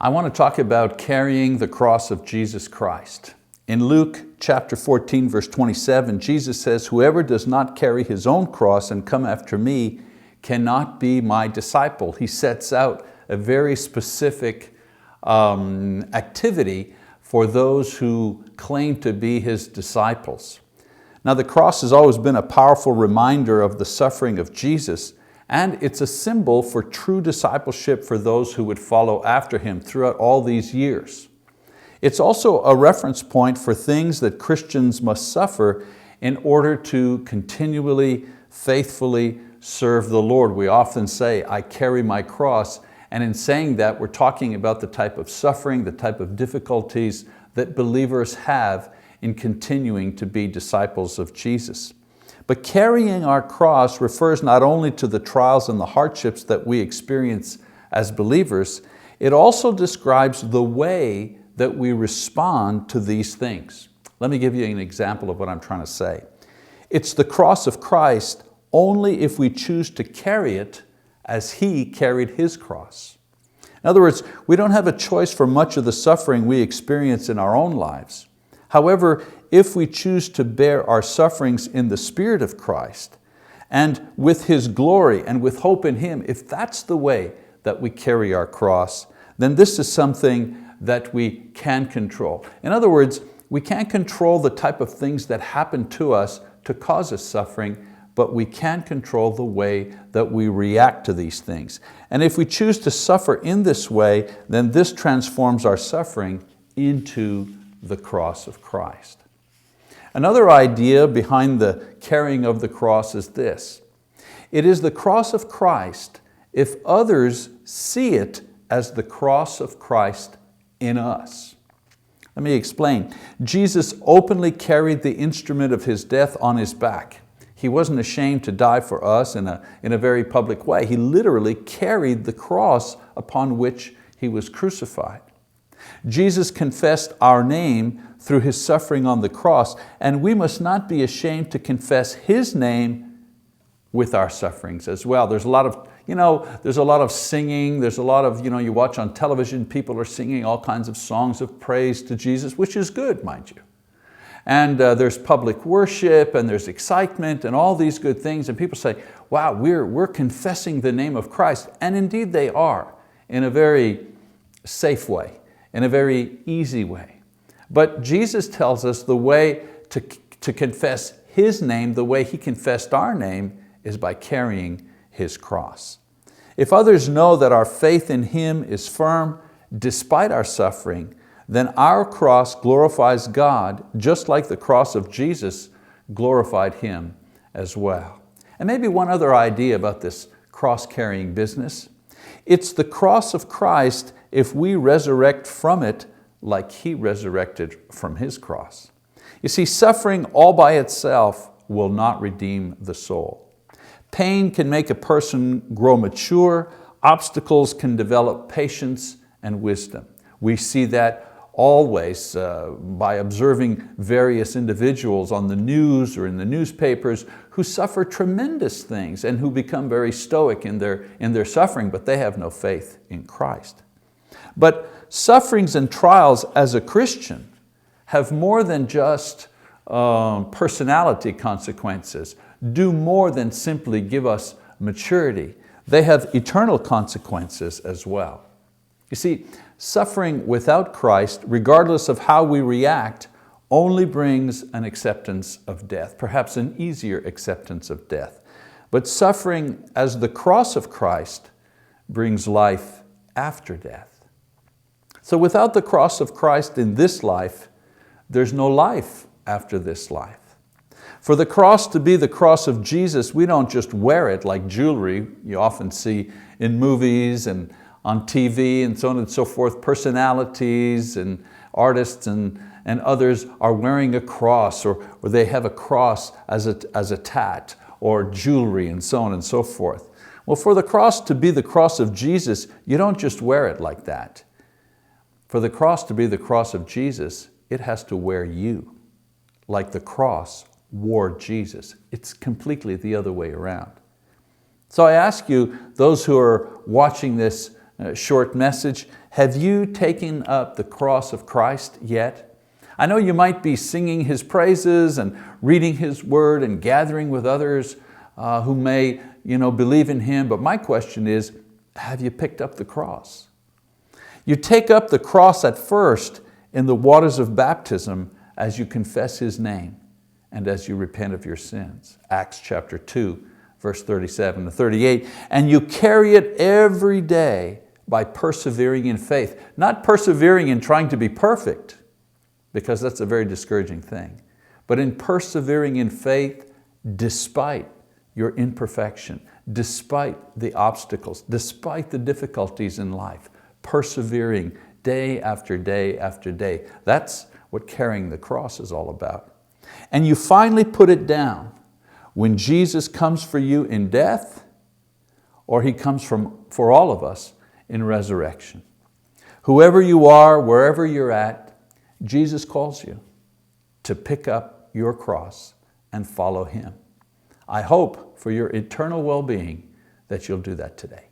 I want to talk about carrying the cross of Jesus Christ. In Luke chapter 14, verse 27, Jesus says, "Whoever does not carry his own cross and come after me cannot be my disciple." He sets out a very specific activity for those who claim to be his disciples. Now, the cross has always been a powerful reminder of the suffering of Jesus, and it's a symbol for true discipleship for those who would follow after him throughout all these years. It's also a reference point for things that Christians must suffer in order to continually, faithfully serve the Lord. We often say, "I carry my cross," and in saying that, we're talking about the type of suffering, the type of difficulties that believers have in continuing to be disciples of Jesus. But carrying our cross refers not only to the trials and the hardships that we experience as believers, it also describes the way that we respond to these things. Let me give you an example of what I'm trying to say. It's the cross of Christ only if we choose to carry it as He carried His cross. In other words, we don't have a choice for much of the suffering we experience in our own lives. However, if we choose to bear our sufferings in the Spirit of Christ and with His glory and with hope in Him, if that's the way that we carry our cross, then this is something that we can control. In other words, we can't control the type of things that happen to us to cause us suffering, but we can control the way that we react to these things. And if we choose to suffer in this way, then this transforms our suffering into the cross of Christ. Another idea behind the carrying of the cross is this: it is the cross of Christ if others see it as the cross of Christ in us. Let me explain. Jesus openly carried the instrument of His death on His back. He wasn't ashamed to die for us in a very public way. He literally carried the cross upon which He was crucified. Jesus confessed our name through His suffering on the cross, and we must not be ashamed to confess His name with our sufferings as well. There's a lot of singing, there's a lot of, you watch on television, people are singing all kinds of songs of praise to Jesus, which is good, mind you. And there's public worship and there's excitement and all these good things, and people say, wow, we're confessing the name of Christ. And indeed they are, in a very safe way, in a very easy way. But Jesus tells us the way to confess His name, the way He confessed our name, is by carrying His cross. If others know that our faith in Him is firm despite our suffering, then our cross glorifies God just like the cross of Jesus glorified Him as well. And maybe one other idea about this cross-carrying business. It's the cross of Christ if we resurrect from it like He resurrected from His cross. You see, suffering all by itself will not redeem the soul. Pain can make a person grow mature. Obstacles can develop patience and wisdom. We see that always by observing various individuals on the news or in the newspapers who suffer tremendous things and who become very stoic in their suffering, but they have no faith in Christ. But sufferings and trials as a Christian have more than just personality consequences, do more than simply give us maturity. They have eternal consequences as well. You see, suffering without Christ, regardless of how we react, only brings an acceptance of death, perhaps an easier acceptance of death. But suffering as the cross of Christ brings life after death. So without the cross of Christ in this life, there's no life after this life. For the cross to be the cross of Jesus, we don't just wear it like jewelry you often see in movies and on TV and so on and so forth. Personalities and artists and others are wearing a cross, or they have a cross as a tat or jewelry and so on and so forth. Well, for the cross to be the cross of Jesus, you don't just wear it like that. For the cross to be the cross of Jesus, it has to wear you, like the cross wore Jesus. It's completely the other way around. So I ask you, those who are watching this short message. Have you taken up the cross of Christ yet? I know you might be singing His praises and reading His word and gathering with others who may believe in Him, but my question is, have you picked up the cross? You take up the cross at first in the waters of baptism as you confess His name and as you repent of your sins. Acts chapter 2, verse 37 to 38. And you carry it every day by persevering in faith. Not persevering in trying to be perfect, because that's a very discouraging thing, but in persevering in faith despite your imperfection, despite the obstacles, despite the difficulties in life, persevering day after day after day. That's what carrying the cross is all about. And you finally put it down when Jesus comes for you in death, or He comes for all of us in resurrection. Whoever you are, wherever you're at, Jesus calls you to pick up your cross and follow Him. I hope for your eternal well-being that you'll do that today.